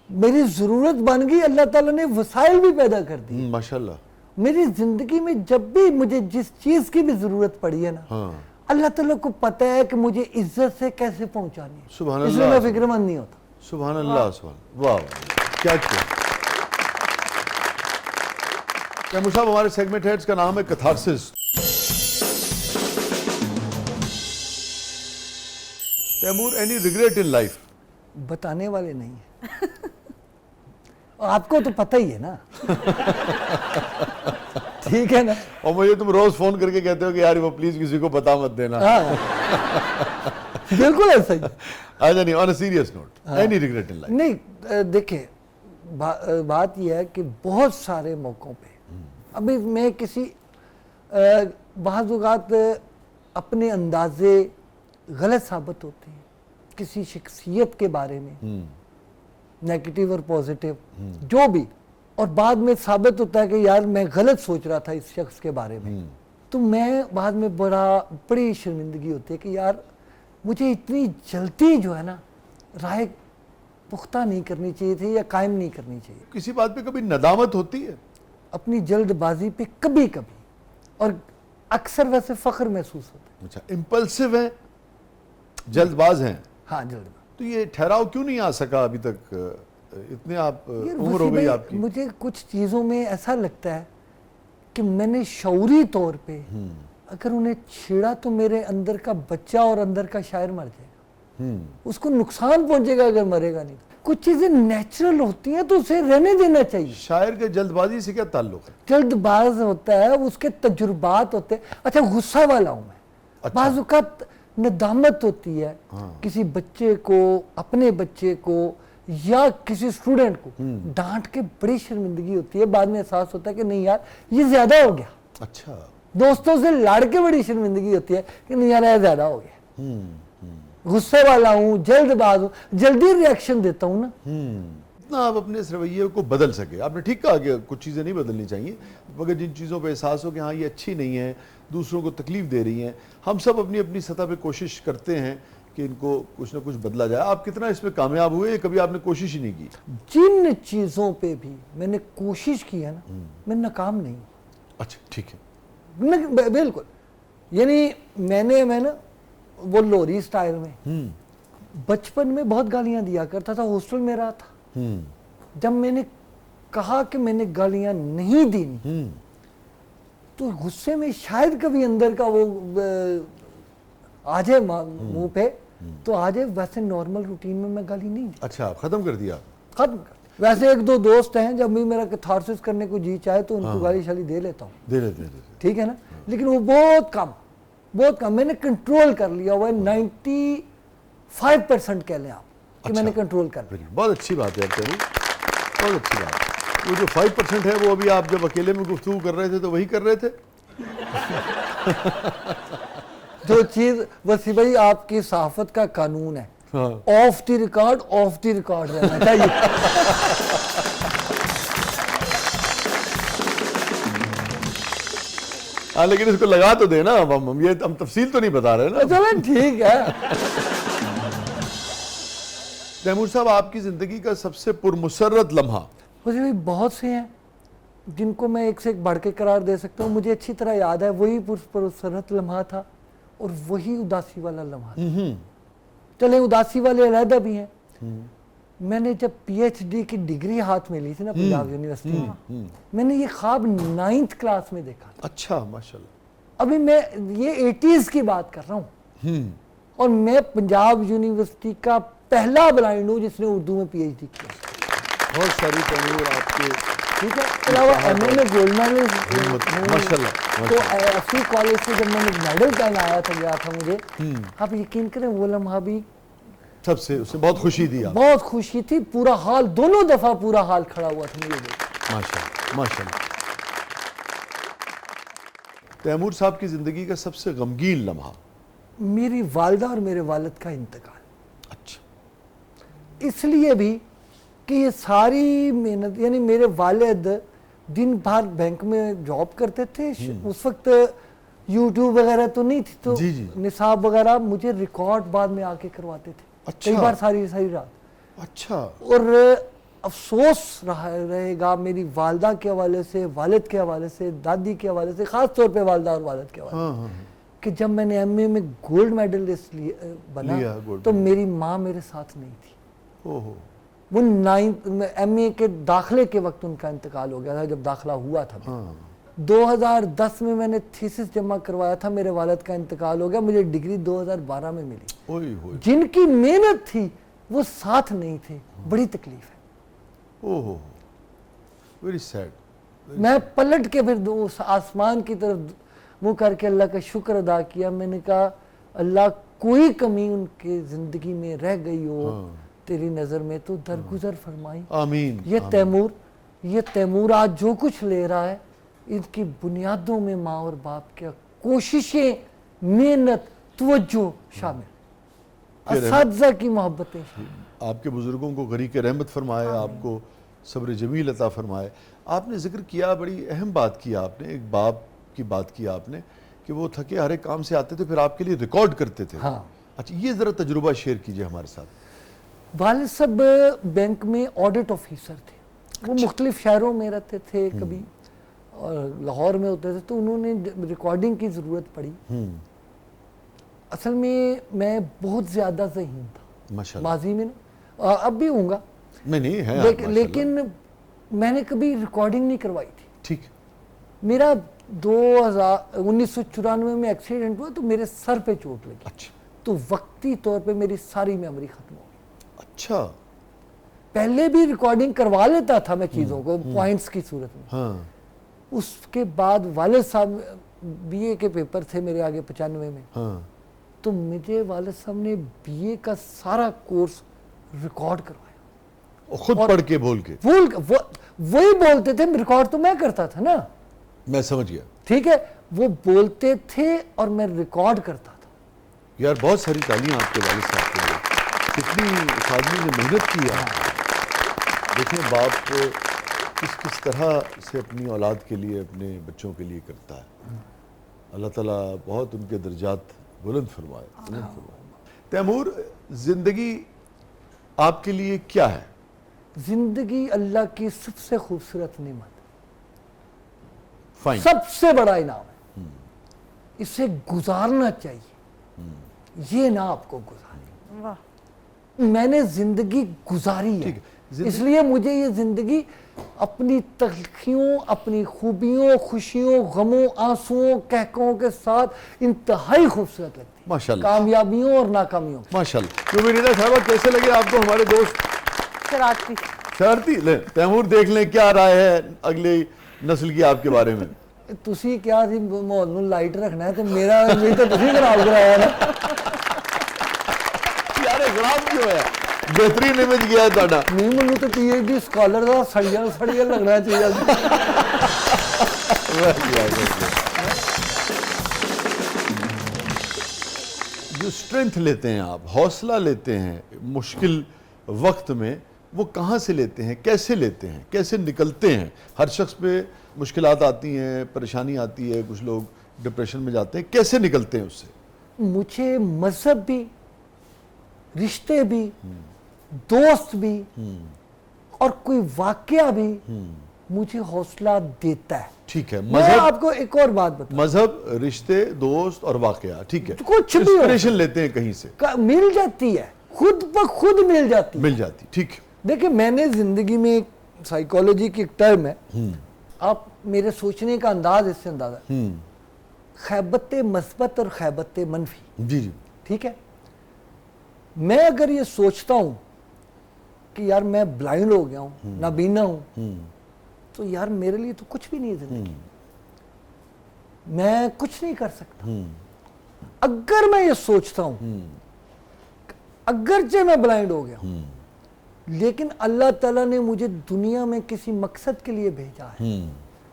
मेरी जरूरत बन गई, अल्लाह ताला ने वसाइल भी पैदा कर दिए। माशाल्लाह। मेरी जिंदगी में जब भी मुझे जिस चीज की भी जरूरत पड़ी है ना, हाँ, अल्लाह ताला को पता है कि मुझे इज्जत से कैसे पहुंचानी है। सुभान इसलिए अल्लाह। मैं फिक्रमंद नहीं होता। सुभान अल्लाह, सुभान। वाह, क्या किया। तैमूर साहब, हमारे सेगमेंट है, इसका नाम है catharsis. Taimur, any regret in life? बताने वाले नहीं है। आपको तो पता ही है ना। ठीक है ना। और मुझे तुम रोज फोन करके कहते हो कि यार वो प्लीज किसी को बता मत देना। हाँ, बिल्कुल ऐसा ही है। अच्छा, नहीं, on a serious note, any regret in life? नहीं, देखिए, बात यह है कि बहुत सारे मौक़ों पे अभी मैं किसी बाज़ औक़ात अपने अंदाजे गलत साबित होते हैं किसी शख्सियत के बारे में, नेगेटिव और पॉजिटिव जो भी, और बाद में साबित होता है कि यार मैं गलत सोच रहा था इस शख्स के बारे में। तो मैं बाद में बड़ी शर्मिंदगी होती है कि यार मुझे इतनी जल्दी जो है ना राय पुख्ता नहीं करनी चाहिए थी या कायम नहीं करनी चाहिए। किसी बात पे कभी नदामत होती है? अपनी जल्दबाजी पे कभी कभी, और अक्सर वैसे फख्र महसूस होता है। अच्छा, इम्पल्सिव हैं, जल्दबाज हैं। हाँ, जल्दबाजी। तो ये ठहराव क्यों नहीं आ सका अभी तक? इतने आप यार उम्र हो वसीम गई भाई, आपकी। मुझे कुछ चीज़ों में ऐसा लगता है कि मैंने शऊरी तौर पे अगर उन्हें छेड़ा तो मेरे अंदर का बच्चा और अंदर का शायर मर जाएगा। उसको नुकसान पहुंचेगा अगर मरेगा नहीं। कुछ चीज़ें नेचुरल होती हैं तो उसे रहने देना चाहिए। शायर के जल्दबाजी से क्या ताल्लुक है? जल्दबाज होता है, उसके तजुर्बात होते हैं। अच्छा, गुस्सा वाला हूँ मैं। अच्छा। बाज़ औक़ात नदामत होती है किसी बच्चे को, अपने बच्चे को या किसी स्टूडेंट को डांट के बड़ी शर्मिंदगी होती है। बाद में एहसास होता है कि नहीं यार ये ज्यादा हो गया। अच्छा, दोस्तों से लड़ के बड़ी शर्मिंदगी होती है कि नहीं यार ये ज्यादा हो गया। गुस्से वाला हूँ, जल्दबाज हूँ, जल्दी रिएक्शन देता हूँ ना। इतना आप अपने इस रवैये को बदल सके। आपने ठीक कहा कि कुछ चीज़ें नहीं बदलनी चाहिए, मगर जिन चीज़ों पे एहसास हो कि हाँ ये अच्छी नहीं है, दूसरों को तकलीफ दे रही हैं, हम सब अपनी अपनी सतह पे कोशिश करते हैं कि इनको कुछ ना कुछ बदला जाए। आप कितना इसमें कामयाब हुए? कभी आपने कोशिश ही नहीं की? जिन चीज़ों पे भी मैंने कोशिश की है ना, मैं नाकाम नहीं। अच्छा, ठीक है। बिल्कुल, यानी मैं ना वो लोरी स्टाइल में बचपन में बहुत गालियां दिया करता था। हॉस्टल में रहा था। जब मैंने कहा कि मैंने गालियां नहीं दी तो गुस्से में शायद कभी अंदर का वो आ जाए मुंह पे, तो आ जाए। वैसे नॉर्मल रूटीन में मैं गाली नहीं दी। अच्छा, खत्म कर दिया? खत्म कर। वैसे एक दो दोस्त हैं, जब भी मेरा कैथारसिस करने को जी चाहे तो उनको गाली शाली दे लेता हूँ। दे लेते। ठीक है ना, लेकिन वो बहुत कम मैंने कंट्रोल कर लिया हुआ है। 95% कह लें आप कि अच्छा, मैंने कंट्रोल कर लिया। बहुत अच्छी बात है आपके लिए, बहुत अच्छी बात है। वो जो 5% है वो अभी आप जब अकेले में गुफ्तगू कर रहे थे तो वही कर रहे थे? जो चीज वसी भाई आपकी सहाफत का कानून है, ऑफ द रिकॉर्ड रहना चाहिए। हाँ, लेकिन इसको लगा तो देना। अब हम ये हम तफसील तो नहीं बता रहे ना। चलो ठीक है। तैमूर साहब, आपकी जिंदगी का सबसे पुरमुसर्रत लम्हा? मुझे भी बहुत से हैं जिनको मैं एक से एक बढ़ के करार दे सकता हूँ। मुझे अच्छी तरह याद है वही पुरसरत लम्हा था और वही उदासी वाला लम्हा था। चले उदासी वाले अलहदा भी हैं। मैंने जब पीएचडी की डिग्री हाथ में ली थी ना पंजाब यूनिवर्सिटी में, मैंने ये ख्वाब 9th क्लास में देखा था। अच्छा, माशाल्लाह। अभी मैं ये 80s की बात कर रहा हूँ और मैं पंजाब यूनिवर्सिटी का पहला ब्लाइंड हूँ जिसने उर्दू में पीएचडी किया। बहुत सारी तैमूर आपके, ठीक है। इसके अलावा एमए में गोल्ड मेडल माशाल्लाह। तो एफसी कॉलेज से जब मैंने मेडल पेन आया था गया था मुझे, आप यकीन करें वो लम्हा भी सबसे उसने बहुत खुशी दी आप। बहुत खुशी थी। पूरा हाल, दोनों दफा पूरा हाल खड़ा हुआ था मुझे। माशाल्लाह माशाल्लाह। तैमूर साहब की जिंदगी का सबसे गमगीन लम्हा? मेरी वालदा और मेरे वालिद का इंतकाल। अच्छा। इसलिए भी कि ये सारी मेहनत, यानी मेरे वालिद दिन भर बैंक में जॉब करते थे। उस वक्त यूट्यूब वगैरह तो नहीं थी, तो जी, जी। निसाब वगैरह मुझे रिकॉर्ड बाद में आके करवाते थे। अच्छा। कई बार सारी सारी रात। अच्छा। और अफसोस रहेगा मेरी वालदा के हवाले से, वालिद के हवाले से, दादी के हवाले से, ख़ास तौर पे वालदा और वालिद के हवाले से, कि जब मैंने एमए में गोल्ड मेडलिस्ट बना तो मेरी माँ मेरे साथ नहीं थी। ओहो। वो 9th एमए के दाखिले के वक्त उनका इंतकाल हो गया था, जब दाखिला हुआ था। 2010 में मैंने थीसिस जमा करवाया था, मेरे वालिद का इंतकाल हो गया, मुझे डिग्री 2012 में मिली। ओए होए। जिनकी मेहनत थी वो साथ नहीं थे। बड़ी तकलीफ है। ओहो, वेरी सैड। मैं पलट के फिर उस आसमान की तरफ मुंह करके अल्लाह का शुक्र अदा किया। मैंने कहा अल्लाह कोई कमी उनके जिंदगी में रह गई हो तेरी नज़र में तो दरगुजर फरमाई। आमीन। ये तैमूर आज जो कुछ ले रहा है, इसकी बुनियादों में माँ और बाप की कोशिशें, मेहनत, तवज्जो शामिल, असातिज़ा की मोहब्बतें। आपके बुजुर्गों को गरीक रहमत फरमाए, आपको सब्र जमील अता फरमाए। आपने जिक्र किया, बड़ी अहम बात की आपने, एक बाप की बात की आपने कि वो थके हारे काम से आते थे, फिर आपके लिए रिकॉर्ड करते थे। हाँ। अच्छा, ये ज़रा तजुर्बा शेयर कीजिए हमारे साथ। वालिद साहब बैंक में ऑडिट ऑफिसर थे। वो मुख्तलिफ शहरों में रहते थे, कभी और लाहौर में होते थे, तो उन्होंने रिकॉर्डिंग की ज़रूरत पड़ी। असल में मैं बहुत ज़्यादा ज़हीन था माशाल्लाह। माजी में, अब भी हूँगा, नहीं है लेकिन मैंने कभी रिकॉर्डिंग नहीं करवाई थी। ठीक। मेरा 1994 में एक्सीडेंट हुआ तो मेरे सर पे चोट लगी। अच्छा। तो वक्ती तौर पे मेरी सारी मेमोरी खत्म हो गई। अच्छा। पहले भी रिकॉर्डिंग करवा लेता था मैं चीज़ों को पॉइंट्स की सूरत में। हाँ। उसके बाद वालिद साहब बीए के पेपर थे मेरे आगे 95 में। हाँ। तो मुझे वालिद साहब ने बीए का सारा कोर्स रिकॉर्ड करवाया। खुद पढ़ के बोल के? वही बोलते थे, रिकॉर्ड तो मैं करता था ना। मैं समझ गया। ठीक है, वो बोलते थे और मैं रिकॉर्ड करता था। यार बहुत सारी तालियां आपके वालिद साहब के लिए। कितनी उस आदमी ने मेहनत की है। देखें बाप किस तरह से अपनी औलाद के लिए, अपने बच्चों के लिए करता है। अल्लाह ताला बहुत उनके दर्जात बुलंद फरमाए। तैमूर, जिंदगी आपके लिए क्या है? जिंदगी अल्लाह की सबसे खूबसूरत नेमत, फाइन, सबसे बड़ा इनाम है। इसे गुजारना चाहिए, ये ना आपको गुजारे। वाह। मैंने जिंदगी गुजारी है, इसलिए मुझे ये जिंदगी अपनी तलखियों, अपनी खूबियों, खुशियों, गमों, आंसुओं, कहकों के साथ इंतहाई खूबसूरत लगती है। माशाल्लाह। कामयाबियों और नाकामियों। माशाल्लाह। तो मेरी साहबा, कैसे लगे आपको हमारे दोस्त? शरारती। ले तैमूर, देख लें क्या राय है अगली नस्ल की आपके बारे में। तुसी क्या सी माहौल नूं लाइट रखना है, तो मेरा भी तो तुसी खराब कराया ना। यार खराब क्यों है? बेहतरीन इमेज गया है ਤੁਹਾਡਾ। नहीं, मैनू तो पीएचडी स्कॉलर का सड़िया लगना चाहिए। जो स्ट्रेंथ लेते हैं आप, हौसला लेते हैं मुश्किल वक्त में, वो कहाँ से लेते हैं, कैसे लेते हैं, कैसे निकलते हैं? हर शख्स पे मुश्किलात आती हैं, परेशानी आती है, कुछ लोग डिप्रेशन में जाते हैं, कैसे निकलते हैं उससे? मुझे मजहब भी, रिश्ते भी, दोस्त भी और कोई वाकया भी मुझे हौसला देता है। ठीक है, मैं आपको एक और बात बताऊं, मजहब, रिश्ते, दोस्त और वाकया, ठीक है, कुछ भी हो इंस्पिरेशन लेते हैं कहीं से, मिल जाती है, खुद ब खुद मिल जाती है। मिल जाती, ठीक है। देखिए, मैंने जिंदगी में एक साइकोलॉजी की एक टर्म है, आप मेरे सोचने का अंदाज इससे अंदाजा, खैबत मस्बत और खैबत मनफी। जी जी, ठीक है, मैं अगर ये सोचता हूं कि यार मैं ब्लाइंड हो गया हूं, नाबीना हूं, तो यार मेरे लिए तो कुछ भी नहीं है जिंदगी, मैं कुछ नहीं कर सकता। अगर मैं ये सोचता हूं अगरचे मैं ब्लाइंड हो गया हूं, लेकिन अल्लाह ताला ने मुझे दुनिया में किसी मकसद के लिए भेजा है,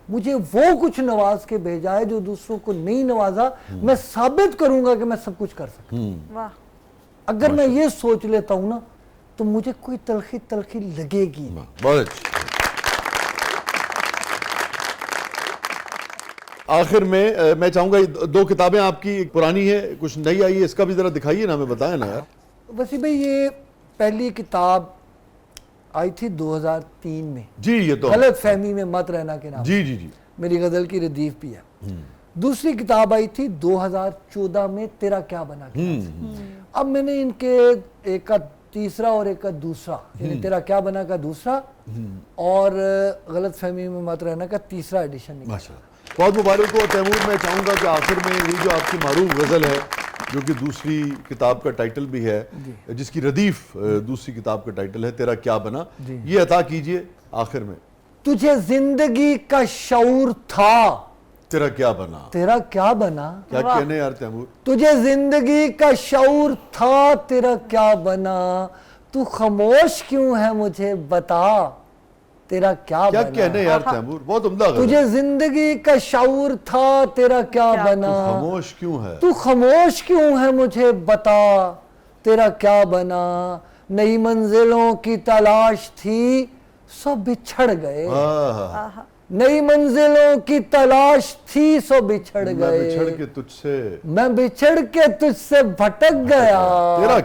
मुझे वो कुछ नवाज के भेजा है जो दूसरों को नहीं नवाजा, मैं साबित करूंगा कि मैं सब कुछ कर सकता। वाह, अगर मैं ये सोच लेता हूं ना, तो मुझे कोई तलखी तलखी लगेगी। बहुत अच्छी। आखिर में मैं चाहूंगा दो किताबें आपकी, एक पुरानी है, कुछ नई आई है, इसका भी जरा दिखाइए ना, हमें बताएं ना यार। वसी भाई, ये पहली किताब आई थी 2003 में, जी, ये तो गलत फहमी में मत रहना के नाम, जी जी जी, मेरी गजल की रदीफ भी है। दूसरी किताब आई थी 2014 में, तेरा क्या बना के। अब मैंने इनके एक का तीसरा और एक का दूसरा, यानी तेरा क्या बना का दूसरा और गलत फहमी में मत रहना का तीसरा एडिशन निकाला। माशाल्लाह, बहुत मुबारक हो तैमूर। मैं चाहूंगा कि आखिर में ये जो आपकी मारूफ गजल है, जो कि दूसरी किताब का टाइटल भी है, जिसकी रदीफ दूसरी किताब का टाइटल है, तेरा क्या बना, ये अता कीजिए आखिर में। तुझे जिंदगी का शऊर था, तेरा क्या बना, तेरा क्या बना। क्या कहने यार तैमूर। तुझे जिंदगी का शऊर था, तेरा क्या बना, तू खामोश क्यों है मुझे बता, तेरा क्या बना। कहने यार तैमूर, बहुत उम्दा गजल। तुझे जिंदगी का शऊर था, तेरा क्या बना, खामोश क्यों है, तू खामोश क्यों है मुझे बता, तेरा क्या बना। नई मंजिलों की तलाश थी, सब बिछड़ गए। आहा, नई मंजिलों की तलाश थी, सो बिछड़ मैं गए। बिछड़ के तुझसे, मैं बिछड़ के तुझसे भटक गया,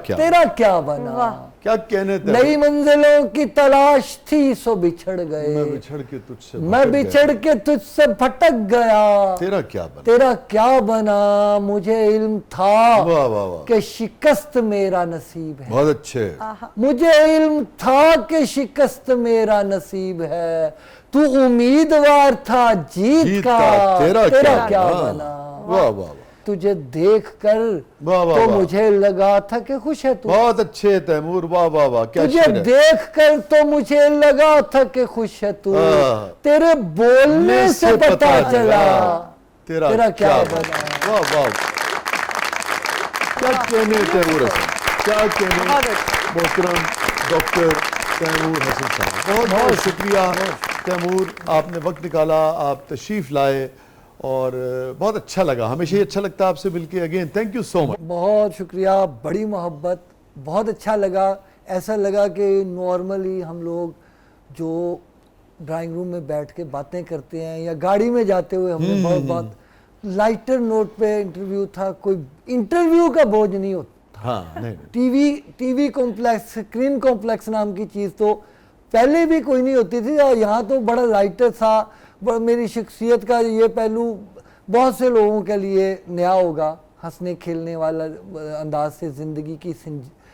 तेरा क्या बना। क्या कहने तैमूर। नई मंजिलों की तलाश थी, सो बिछड़ गए। मैं बिछड़ के तुझसे, मैं बिछड़ के तुझसे भटक गया, तेरा क्या बना, तेरा क्या बना। मुझे इल्म था वाह वाह वाह, कि शिकस्त मेरा नसीब है, बहुत अच्छे। मुझे इल्म था कि शिकस्त मेरा नसीब है, तू उम्मीदवार था जीत का, तेरा क्या बना। वाह वाह वाह, तुझे देख कर वाह वाह तो वाह, मुझे लगा था कि खुश है तू। बहुत अच्छे तैमूर, वाह वाह वाह, क्या तुझे शेर है। देख कर तो मुझे लगा था कि खुश है तू, तेरे बोलने से पता चला, तेरा क्या बना। वाह वाह, क्या कहने तैमूर हसन, क्या कहने मोहतरम डॉक्टर तैमूर हसन साहब, बहुत बहुत शुक्रिया तैमूर, आपने वक्त निकाला, आप तशरीफ लाए और बहुत अच्छा लगा, हमेशा ही अच्छा लगता है आपसे मिलके। Again thank you so much. बहुत शुक्रिया, बड़ी मोहब्बत, बहुत अच्छा लगा। ऐसा लगा कि नॉर्मली हम लोग जो ड्राइंग रूम में बैठ के बातें करते हैं या गाड़ी में जाते हुए हमने बहुत लाइटर नोट पे इंटरव्यू था, कोई इंटरव्यू का बोझ नहीं होता। हाँ, नहीं। टीवी कॉम्प्लेक्स, स्क्रीन कॉम्प्लेक्स नाम की चीज़ तो पहले भी कोई नहीं होती थी, और यहाँ तो बड़ा लाइटर था। मेरी शख्सियत का ये पहलू बहुत से लोगों के लिए नया होगा, हंसने खेलने वाला अंदाज से ज़िंदगी की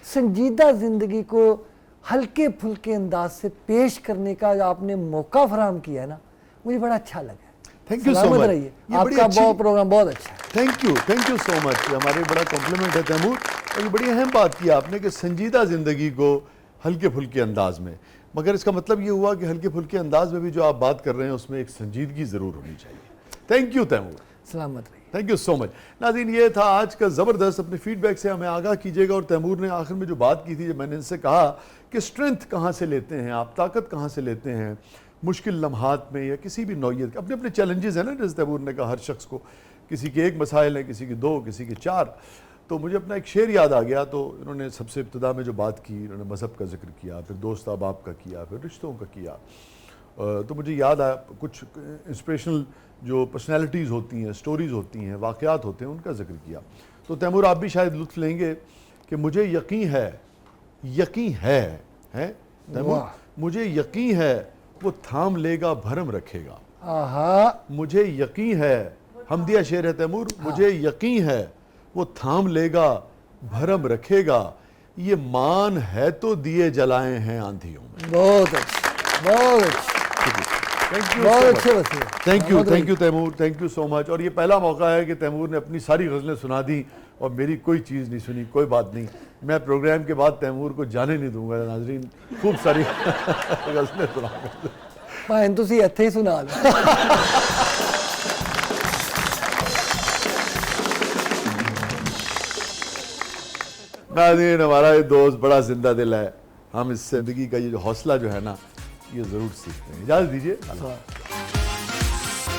संजीदा ज़िंदगी को हल्के फुल्के अंदाज से पेश करने का आपने मौका फराहम किया है ना, मुझे बड़ा अच्छा लगा। थैंक यू सो मच, रहिए, आपका बहुत प्रोग्राम बहुत अच्छा है। थैंक यू सो मच, हमारे बड़ा कॉम्प्लीमेंट है तैमूर। और ये बड़ी अहम बात की आपने कि संजीदा ज़िंदगी को हल्के फुल्के अंदाज में, मगर इसका मतलब ये हुआ कि हल्के फुल्के अंदाज में भी जो आप बात कर रहे हैं उसमें एक संजीदगी ज़रूर होनी चाहिए। थैंक यू तैमूर, सलामत रहिए। Thank you so much. नाज़रीन, ये था आज का ज़बरदस्त। अपने फीडबैक से हमें आगाह कीजिएगा। और तैमूर ने आखिर में जो बात की थी, जब मैंने इनसे कहा कि स्ट्रेंथ कहाँ से लेते हैं आप, ताकत कहाँ से लेते हैं मुश्किल लम्हात में या किसी भी नौइयत, अपने अपने चैलेंजेस हैं ना, जैसे तैमूर ने कहा हर शख्स को, किसी के एक मसाइल हैं, किसी के दो, किसी के चार। तो मुझे अपना एक शेर याद आ गया। तो इन्होंने सबसे इब्तिदा में जो बात की, इन्होंने मज़हब का जिक्र किया, फिर दोस्त अहबाब का किया, फिर रिश्तों का किया। तो मुझे याद आया कुछ इंस्पिरेशनल जो पर्सनैलिटीज़ होती हैं, स्टोरीज़ होती हैं, वाक़यात होते हैं, उनका जिक्र किया। तो तैमूर आप भी शायद लुत्फ़ लेंगे कि मुझे यकीन है तैमूर, वाह। मुझे यकीन है वो थाम लेगा, भरम रखेगा। आहा, मुझे यकीन है, हमदिया शेर है तैमूर, मुझे यकीन है वो थाम लेगा, भरम रखेगा। ये मान है तो दिए जलाए हैं आंधियों में। बहुत अच्छा, बहुत अच्छा, थैंक यू, बहुत अच्छे वसीले। Thank you Taimur, thank you so much. और ये पहला मौका है कि तैमूर ने अपनी सारी गज़लें सुना दी और मेरी कोई चीज़ नहीं सुनी। कोई बात नहीं, मैं प्रोग्राम के बाद तैमूर को जाने नहीं दूंगा। नाजरीन, खूब सारी गज़लें सुना। भाई तुसी ਇੱਥੇ ही सुना लो। नाज़रीन, हमारा ये दोस्त बड़ा जिंदा दिल है। हम इस जिंदगी का ये जो हौसला जो है ना, ये ज़रूर सीखते हैं। इजाज़त दीजिए।